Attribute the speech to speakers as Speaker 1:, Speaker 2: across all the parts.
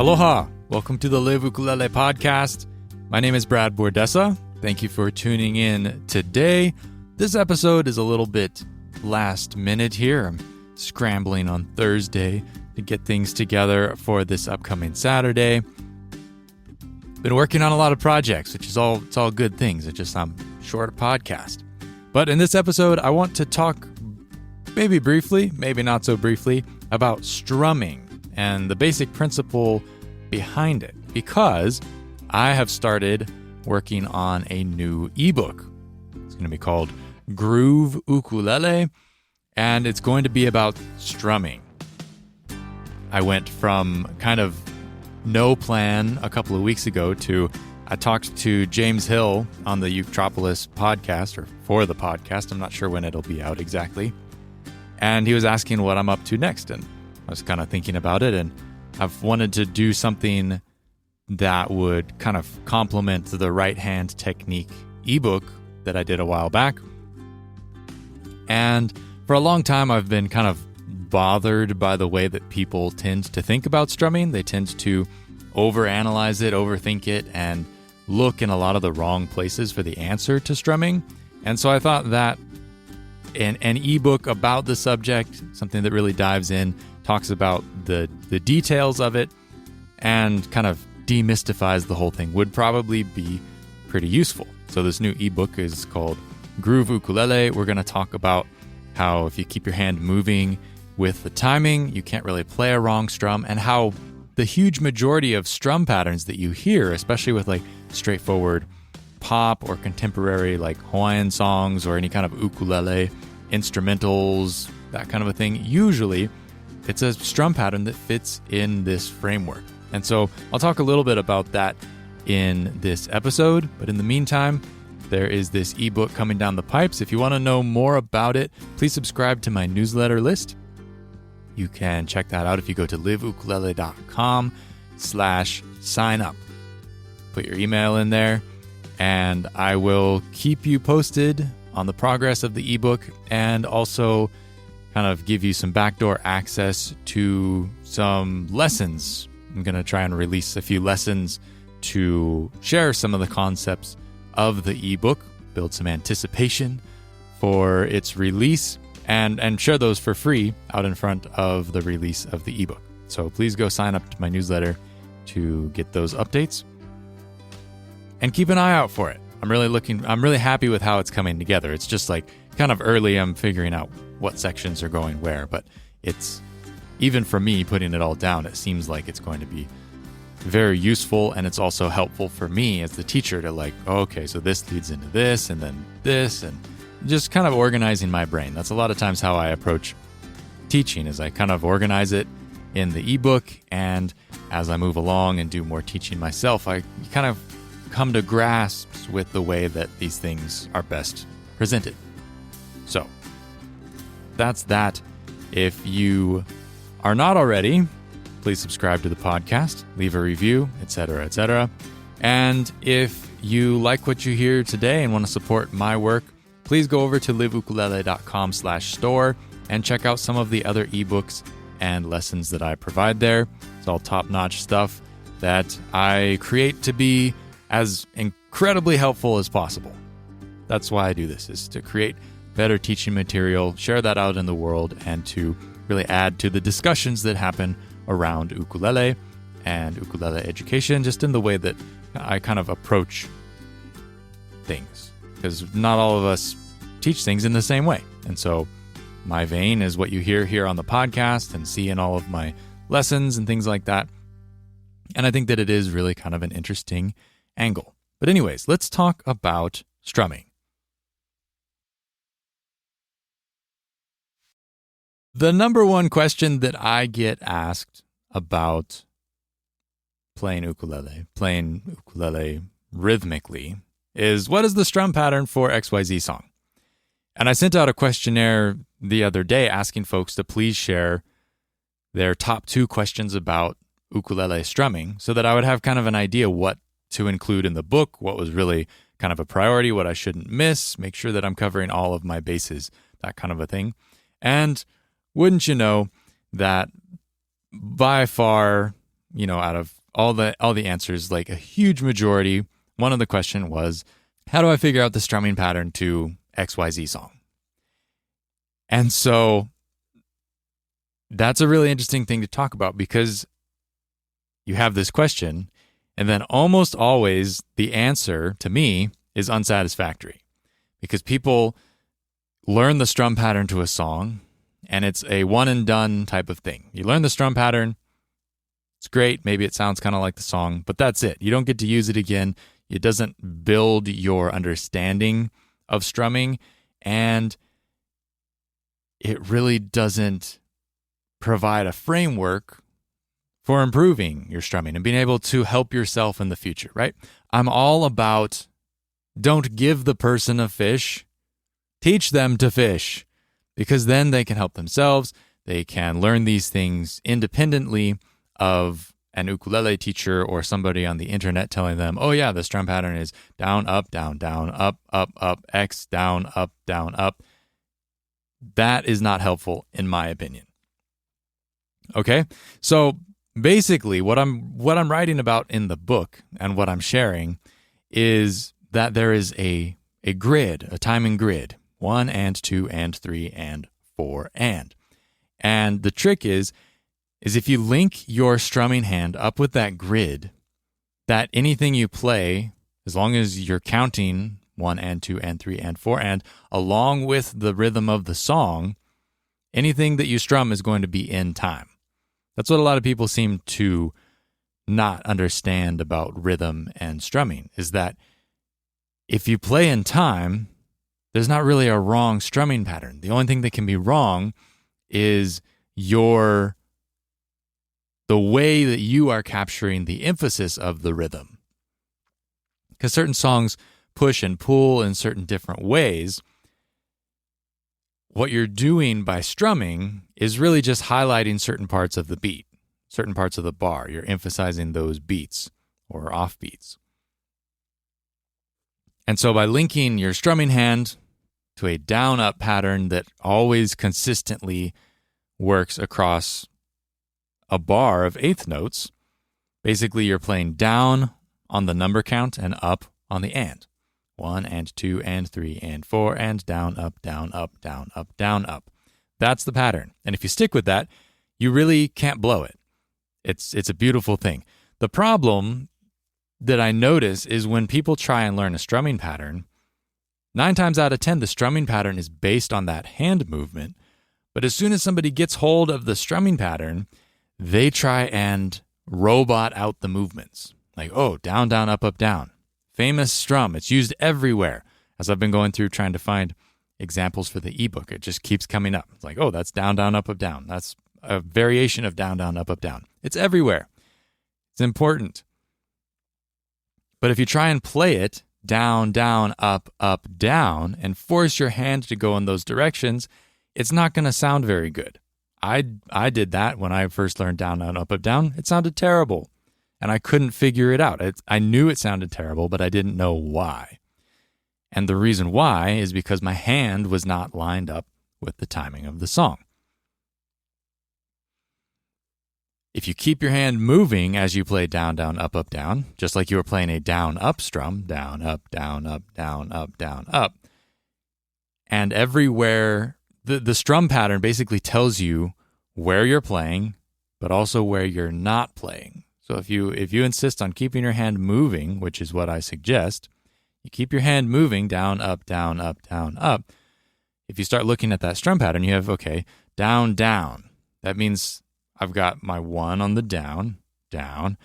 Speaker 1: Aloha! Welcome to the Live Ukulele podcast. My name is Brad Bordessa. Thank you for tuning in today. This episode is a little bit last minute here. I'm scrambling on Thursday to get things together for this upcoming Saturday. Been working on a lot of projects, which is it's all good things. It's just I'm short a podcast. But in this episode, I want to talk maybe briefly, maybe not so briefly, about strumming and the basic principle behind it, because I have started working on a new ebook. It's going to be called Groove Ukulele, and it's going to be about strumming. I went from kind of no plan a couple of weeks ago to I talked to James Hill on the Utropolis podcast, or for the podcast. I'm not sure when it'll be out exactly. And he was asking what I'm up to next, and I was kind of thinking about it, and I've wanted to do something that would kind of complement the right-hand technique ebook that I did a while back. And for a long time, I've been kind of bothered by the way that people tend to think about strumming. They tend to overanalyze it, overthink it, and look in a lot of the wrong places for the answer to strumming. And so I thought that an ebook about the subject, something that really dives in, talks about the details of it, and kind of demystifies the whole thing, would probably be pretty useful. So this new ebook is called Groove Ukulele. We're going to talk about how if you keep your hand moving with the timing, you can't really play a wrong strum, and how the huge majority of strum patterns that you hear, especially with like straightforward pop or contemporary like Hawaiian songs or any kind of ukulele instrumentals, that kind of a thing, usually it's a strum pattern that fits in this framework. And so I'll talk a little bit about that in this episode, but in the meantime, there is this ebook coming down the pipes. If you want to know more about it, please subscribe to my newsletter list. You can check that out if you go to liveukulele.com/sign up. Put your email in there, and I will keep you posted on the progress of the ebook, and also kind of give you some backdoor access to some lessons. I'm going to try and release a few lessons to share some of the concepts of the ebook, build some anticipation for its release, and share those for free out in front of the release of the ebook. So please go sign up to my newsletter to get those updates, and keep an eye out for it. I'm really happy with how it's coming together. It's just like kind of early. I'm figuring out what sections are going where, but it's, even for me putting it all down, it seems like it's going to be very useful, and it's also helpful for me as the teacher to like, okay, so this leads into this, and then this, and just kind of organizing my brain. That's a lot of times how I approach teaching, is I kind of organize it in the ebook, and as I move along and do more teaching myself, I kind of come to grasps with the way that these things are best presented. So that's that. If you are not already, please subscribe to the podcast, leave a review, etc., etc. And if you like what you hear today and want to support my work, please go over to liveukulele.com/store and check out some of the other ebooks and lessons that I provide there. It's all top-notch stuff that I create to be as incredibly helpful as possible. That's why I do this, is to create better teaching material, share that out in the world, and to really add to the discussions that happen around ukulele and ukulele education, just in the way that I kind of approach things. Because not all of us teach things in the same way. And so my vein is what you hear here on the podcast and see in all of my lessons and things like that. And I think that it is really kind of an interesting angle. But anyways, let's talk about strumming. The number one question that I get asked about playing ukulele rhythmically, is what is the strum pattern for XYZ song? And I sent out a questionnaire the other day asking folks to please share their top 2 questions about ukulele strumming, so that I would have kind of an idea what to include in the book, what was really kind of a priority, what I shouldn't miss, make sure that I'm covering all of my bases, that kind of a thing. And wouldn't you know that by far out of all the answers, like a huge majority, one of the question was, how do I figure out the strumming pattern to XYZ song? And so that's a really interesting thing to talk about, because you have this question, and then almost always the answer to me is unsatisfactory, because people learn the strum pattern to a song, and it's a one and done type of thing. You learn the strum pattern, it's great, maybe it sounds kind of like the song, but that's it. You don't get to use it again. It doesn't build your understanding of strumming, and it really doesn't provide a framework for improving your strumming and being able to help yourself in the future, right? I'm all about, don't give the person a fish, teach them to fish, because then they can help themselves. They can learn these things independently of an ukulele teacher or somebody on the internet telling them, oh yeah, the strum pattern is down, up, up, X, down, up. That is not helpful, in my opinion. Okay, so basically what I'm writing about in the book and what I'm sharing is that there is a grid, a timing grid, 1 and 2 and 3 and 4 and the trick is if you link your strumming hand up with that grid, that anything you play, as long as you're counting 1 and 2 and 3 and 4 and along with the rhythm of the song, anything that you strum is going to be in time. That's what a lot of people seem to not understand about rhythm and strumming, is that if you play in time, there's not really a wrong strumming pattern. The only thing that can be wrong is the way that you are capturing the emphasis of the rhythm. Because certain songs push and pull in certain different ways. What you're doing by strumming is really just highlighting certain parts of the beat, certain parts of the bar. You're emphasizing those beats or off beats. And so by linking your strumming hand to a down-up pattern that always consistently works across a bar of eighth notes, basically you're playing down on the number count and up on the and. 1 and 2 and 3 and 4 and down, up, down, up, down, up, down, up. That's the pattern. And if you stick with that, you really can't blow it. It's a beautiful thing. The problem that I notice is when people try and learn a strumming pattern, 9 times out of 10, the strumming pattern is based on that hand movement. But as soon as somebody gets hold of the strumming pattern, they try and robot out the movements. Like, oh, down, down, up, down. Famous strum. It's used everywhere. As I've been going through trying to find examples for the ebook, it just keeps coming up. It's like, oh, that's down, down, up, down. That's a variation of down, down, up, down. It's everywhere. It's important. But if you try and play it down, down, up, down, and force your hand to go in those directions, it's not going to sound very good. I did that when I first learned down, down, up, down. It sounded terrible. And I couldn't figure it out. I knew it sounded terrible, but I didn't know why. And the reason why is because my hand was not lined up with the timing of the song. If you keep your hand moving as you play down, down, up, down, just like you were playing a down, up strum, down, up, down, up, down, up, down, up, and everywhere, the strum pattern basically tells you where you're playing, but also where you're not playing. So if you insist on keeping your hand moving, which is what I suggest, you keep your hand moving down, up, down, up, down, up. If you start looking at that strum pattern, you have, okay, down, down. That means I've got my 1 on the down, down,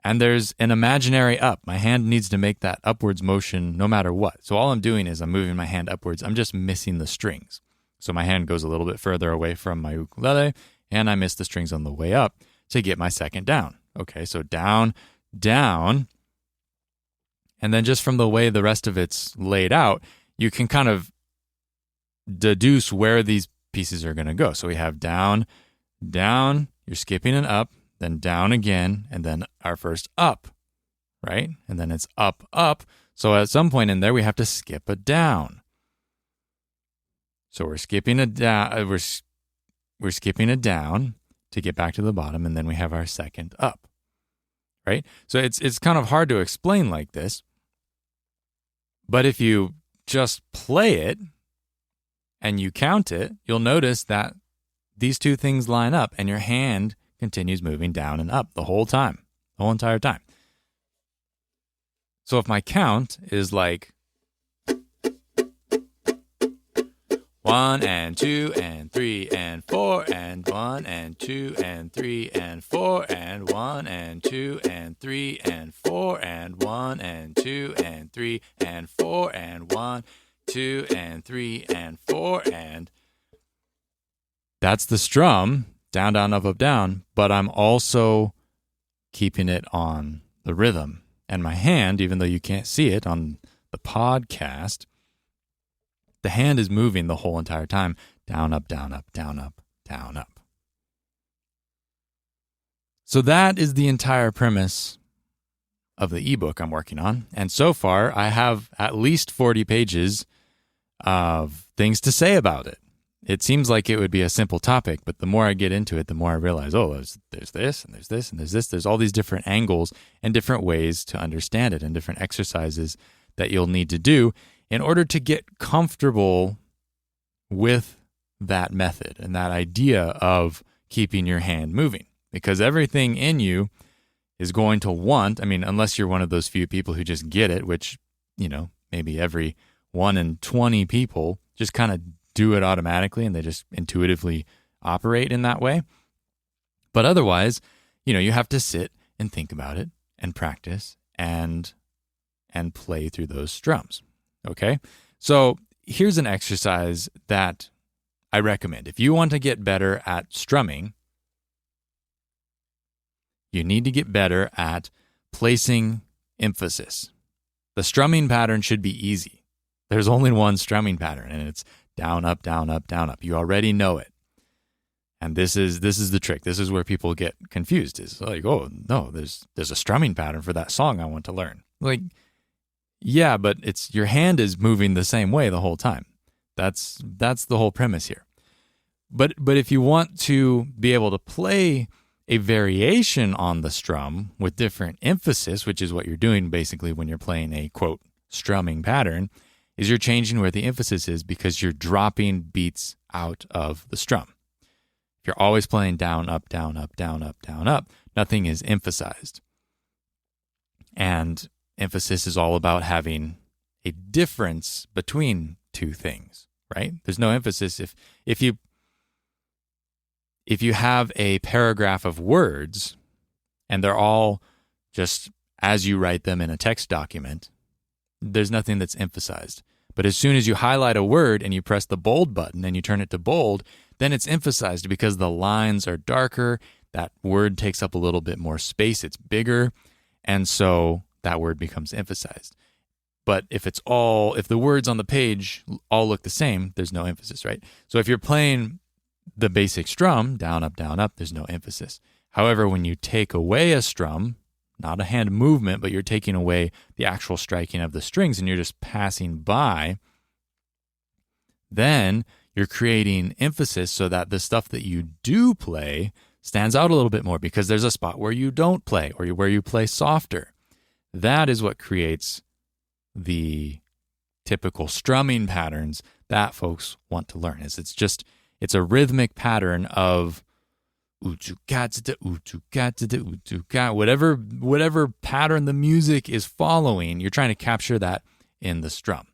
Speaker 1: and there's an imaginary up. My hand needs to make that upwards motion no matter what. So all I'm doing is I'm moving my hand upwards. I'm just missing the strings. So my hand goes a little bit further away from my ukulele, and I miss the strings on the way up to get my second down. Okay, so down, down, and then just from the way the rest of it's laid out, you can kind of deduce where these pieces are going to go. So we have down, down, you're skipping an up, then down again, and then our first up, right? And then it's up, up. So at some point in there, we have to skip a down. So we're skipping a down, we're skipping a down to get back to the bottom, and then we have our second up. right? So it's kind of hard to explain like this. But if you just play it and you count it, you'll notice that these two things line up and your hand continues moving down and up the whole time, the whole entire time. So if my count is like 1 and 2 and 3 and 4 and 1 and 2 and 3 and 4 and 1 and 2 and 3 and 4 and 1 and 2 and 3 and 4 and 1, 2 and 3 and 4 and that's the strum, down, down, up, up, down, but I'm also keeping it on the rhythm. And my hand, even though you can't see it on the podcast, the hand is moving the whole entire time. Down, up, down, up, down, up, down, up. So that is the entire premise of the ebook I'm working on. And so far, I have at least 40 pages of things to say about it. It seems like it would be a simple topic, but the more I get into it, the more I realize, there's this, and there's this, and there's this. There's all these different angles and different ways to understand it and different exercises that you'll need to do in order to get comfortable with that method and that idea of keeping your hand moving. Because everything in you is going to want, unless you're one of those few people who just get it, which, maybe every 1 in 20 people just kind of do it automatically and they just intuitively operate in that way. But otherwise, you have to sit and think about it and practice and play through those strums. Okay? So here's an exercise that I recommend. If you want to get better at strumming, you need to get better at placing emphasis. The strumming pattern should be easy. There's only one strumming pattern, and it's down, up, down, up, down, up. You already know it. And this is the trick. This is where people get confused. It's like, oh, no, there's a strumming pattern for that song I want to learn. Like, yeah, but it's your hand is moving the same way the whole time. That's the whole premise here. But if you want to be able to play a variation on the strum with different emphasis, which is what you're doing basically when you're playing a, quote, strumming pattern, is you're changing where the emphasis is because you're dropping beats out of the strum. If you're always playing down, up, down, up, down, up, down, up, nothing is emphasized. And emphasis is all about having a difference between two things, right? There's no emphasis. If you have a paragraph of words and they're all just as you write them in a text document, there's nothing that's emphasized. But as soon as you highlight a word and you press the bold button and you turn it to bold, then it's emphasized because the lines are darker. That word takes up a little bit more space. It's bigger. And so that word becomes emphasized. But if the words on the page all look the same, there's no emphasis, right? So if you're playing the basic strum, down, up, there's no emphasis. However, when you take away a strum, not a hand movement, but you're taking away the actual striking of the strings and you're just passing by, then you're creating emphasis so that the stuff that you do play stands out a little bit more because there's a spot where you don't play or where you play softer. That is what creates the typical strumming patterns that folks want to learn. It's a rhythmic pattern of whatever pattern the music is following, you're trying to capture that in the strum.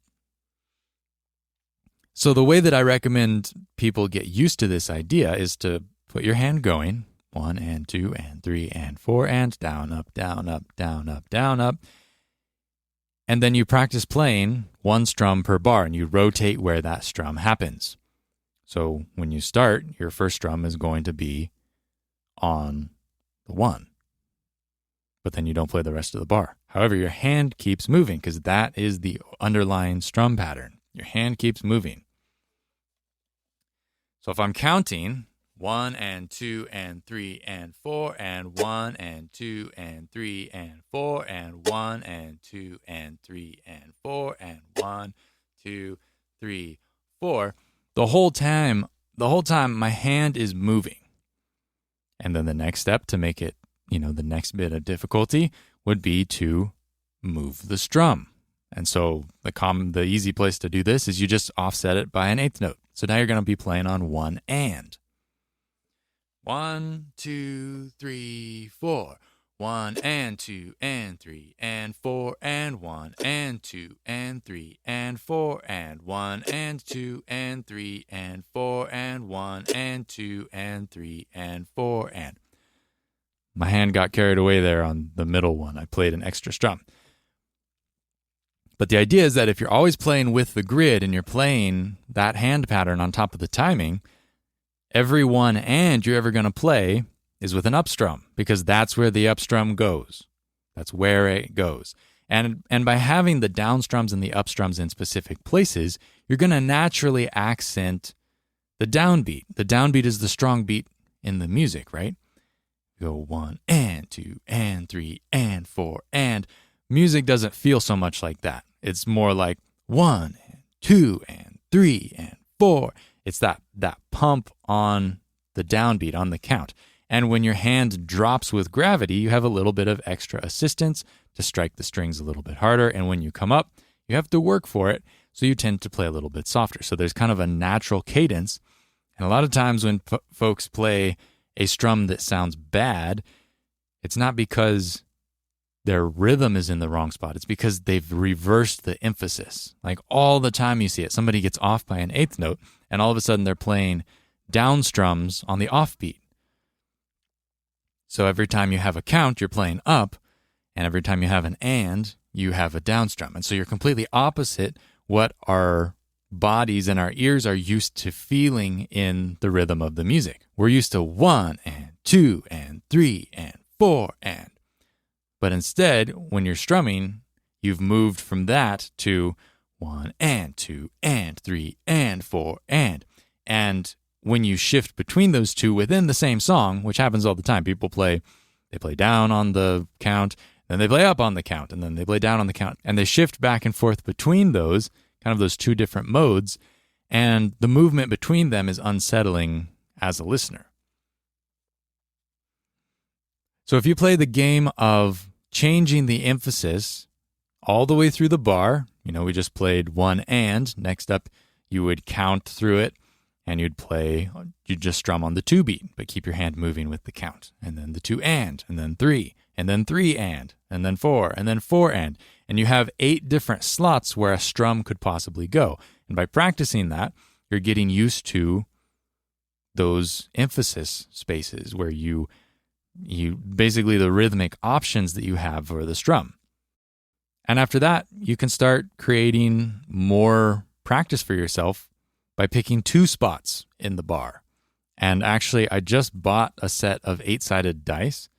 Speaker 1: So the way that I recommend people get used to this idea is to put your hand going 1 and 2 and 3 and 4 and down, up, down, up, down, up, down, up. And then you practice playing one strum per bar and you rotate where that strum happens. So when you start, your first strum is going to be on the 1. But then you don't play the rest of the bar. However, your hand keeps moving because that is the underlying strum pattern. Your hand keeps moving. So if I'm counting 1 and 2 and 3 and 4 and 1 and 2 and 3 and 4 and 1 and 2 and 3 and 4 and 1, 2, 3, 4, the whole time my hand is moving. And then the next step to make it the next bit of difficulty would be to move the strum. And so the easy place to do this is you just offset it by an eighth note. So now you're going to be playing on one and. 1, 2, 3, 4. 1 and 2 and 3 and 4 and 1 and 2 and 3 and 4 and 1 and 2 and 3 and 4 and 1 and 2 and 3 and 4 and. My hand got carried away there on the middle one. I played an extra strum. But the idea is that if you're always playing with the grid and you're playing that hand pattern on top of the timing, every one and you're ever going to play is with an up strum, because that's where the up strum goes. That's where it goes. And by having the down strums and the up strums in specific places, you're going to naturally accent the downbeat. The downbeat is the strong beat in the music, right? You go 1 and 2 and 3 and 4 and. Music doesn't feel so much like that. It's more like 1 and 2 and 3 and 4. It's that pump on the downbeat, on the count. And when your hand drops with gravity, you have a little bit of extra assistance to strike the strings a little bit harder. And when you come up, you have to work for it, so you tend to play a little bit softer. So there's kind of a natural cadence. And a lot of times when folks play a strum that sounds bad, it's not because their rhythm is in the wrong spot. It's because they've reversed the emphasis. Like all the time you see it. Somebody gets off by an eighth note, and all of a sudden they're playing down strums on the offbeat. So every time you have a count, you're playing up, and every time you have an and, you have a down strum. And so you're completely opposite what our bodies and our ears are used to feeling in the rhythm of the music. We're used to 1 and 2 and 3 and 4 and. But instead, when you're strumming, you've moved from that to 1 and 2 and 3 and 4 and. And when you shift between those two within the same song, which happens all the time, they play down on the count, then they play up on the count, and then they play down on the count, and they shift back and forth between those, kind of those two different modes, and the movement between them is unsettling as a listener. So if you play the game of changing the emphasis all the way through the bar, we just played 1 and, next up you would count through it, and you'd just strum on the 2 beat, but keep your hand moving with the count. And then the 2 and then 3, and then 3 and then 4, and then 4 and. And you have 8 different slots where a strum could possibly go. And by practicing that, you're getting used to those emphasis spaces where you basically the rhythmic options that you have for the strum. And after that, you can start creating more practice for yourself by picking 2 spots in the bar. And actually, I just bought a set of 8-sided dice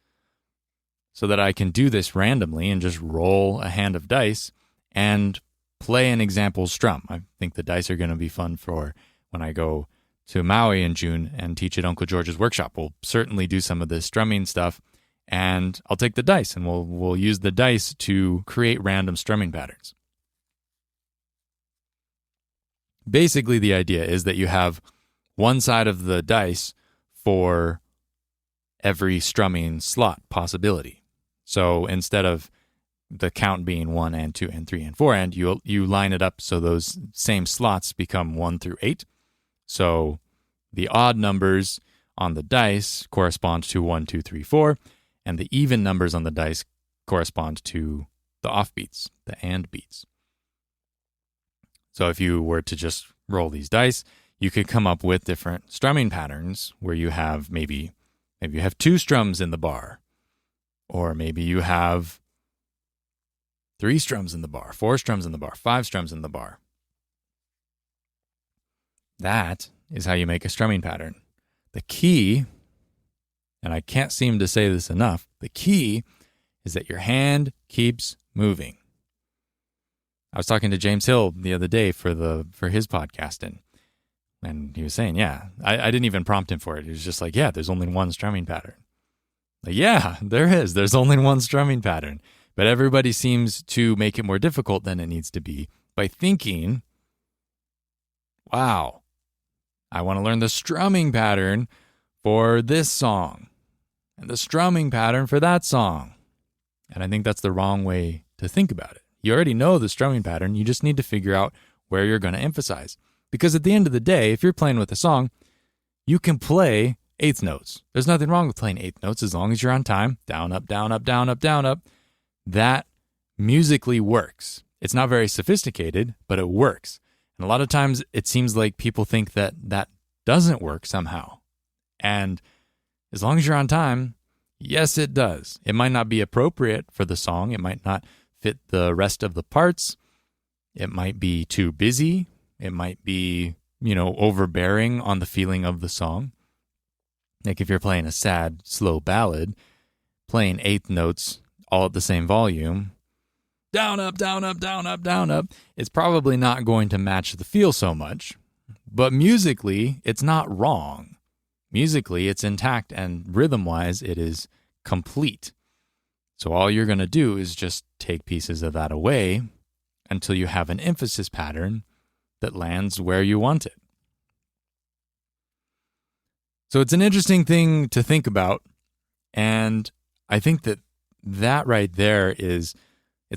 Speaker 1: so that I can do this randomly and just roll a hand of dice and play an example strum. I think the dice are going to be fun for when I go to Maui in June and teach at Uncle George's workshop. We'll certainly do some of the strumming stuff, and I'll take the dice and we'll use the dice to create random strumming patterns. Basically, the idea is that you have one side of the dice for every strumming slot possibility. So instead of the count being 1 and 2 and 3 and 4 and, you line it up so those same slots become 1 through 8. So the odd numbers on the dice correspond to 1, 2, 3, 4, and the even numbers on the dice correspond to the offbeats, the and beats. So if you were to just roll these dice, you could come up with different strumming patterns where you have maybe you have 2 strums in the bar, or maybe you have 3 strums in the bar, 4 strums in the bar, 5 strums in the bar. That is how you make a strumming pattern. The key, and I can't seem to say this enough, the key is that your hand keeps moving. I was talking to James Hill the other day for his podcast, and he was saying, I didn't even prompt him for it. He was just like, there's only one strumming pattern. Like, there is. There's only one strumming pattern. But everybody seems to make it more difficult than it needs to be by thinking, wow, I want to learn the strumming pattern for this song. and the strumming pattern for that song. And I think that's the wrong way to think about it. You already know the strumming pattern. You just need to figure out where you're going to emphasize. Because at the end of the day, if you're playing with a song, you can play eighth notes. There's nothing wrong with playing eighth notes as long as you're on time. Down, up, down, up, down, up, down, up. That musically works. It's not very sophisticated, but it works. And a lot of times it seems like people think that that doesn't work somehow. And as long as you're on time, yes, it does. It might not be appropriate for the song. It might not fit the rest of the parts. It might be too busy. It might be, overbearing on the feeling of the song. Like if you're playing a sad, slow ballad, playing eighth notes all at the same volume, down, up, down, up, down, up, down, up, it's probably not going to match the feel so much. But musically, it's not wrong. Musically, it's intact, and rhythm-wise, it is complete. So all you're going to do is just take pieces of that away until you have an emphasis pattern that lands where you want it. So it's an interesting thing to think about, and I think that right there it's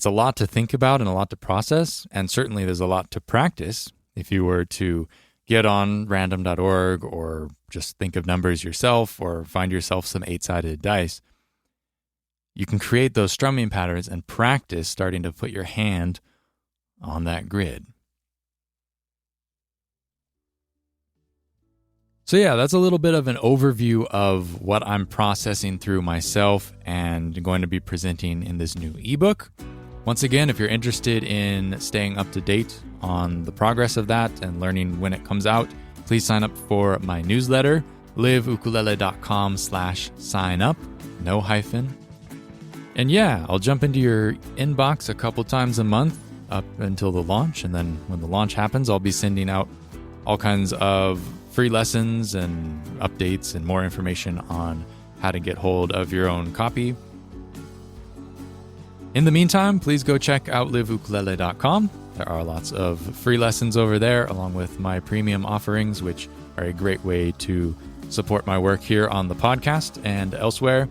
Speaker 1: a lot to think about and a lot to process, and certainly there's a lot to practice. If you were to get on random.org or just think of numbers yourself or find yourself some 8-sided dice, you can create those strumming patterns and practice starting to put your hand on that grid. So yeah, that's a little bit of an overview of what I'm processing through myself and going to be presenting in this new ebook. Once again, if you're interested in staying up to date on the progress of that and learning when it comes out, please sign up for my newsletter, liveukulele.com/sign up, no hyphen. And yeah, I'll jump into your inbox a couple times a month up until the launch. And then when the launch happens, I'll be sending out all kinds of free lessons and updates and more information on how to get hold of your own copy. In the meantime, please go check out liveukulele.com. There are lots of free lessons over there, along with my premium offerings, which are a great way to support my work here on the podcast and elsewhere.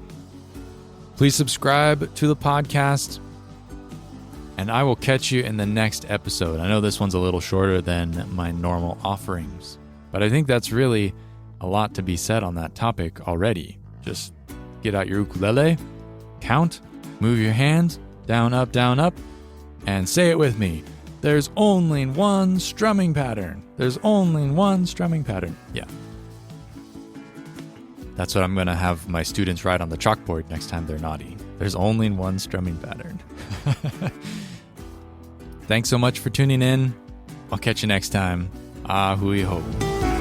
Speaker 1: Please subscribe to the podcast, and I will catch you in the next episode. I know this one's a little shorter than my normal offerings, but I think that's really a lot to be said on that topic already. Just get out your ukulele, count, move your hands, down, up, and say it with me. There's only one strumming pattern. There's only one strumming pattern. Yeah. That's what I'm going to have my students write on the chalkboard next time they're naughty. There's only one strumming pattern. Thanks so much for tuning in. I'll catch you next time. Ahui ho.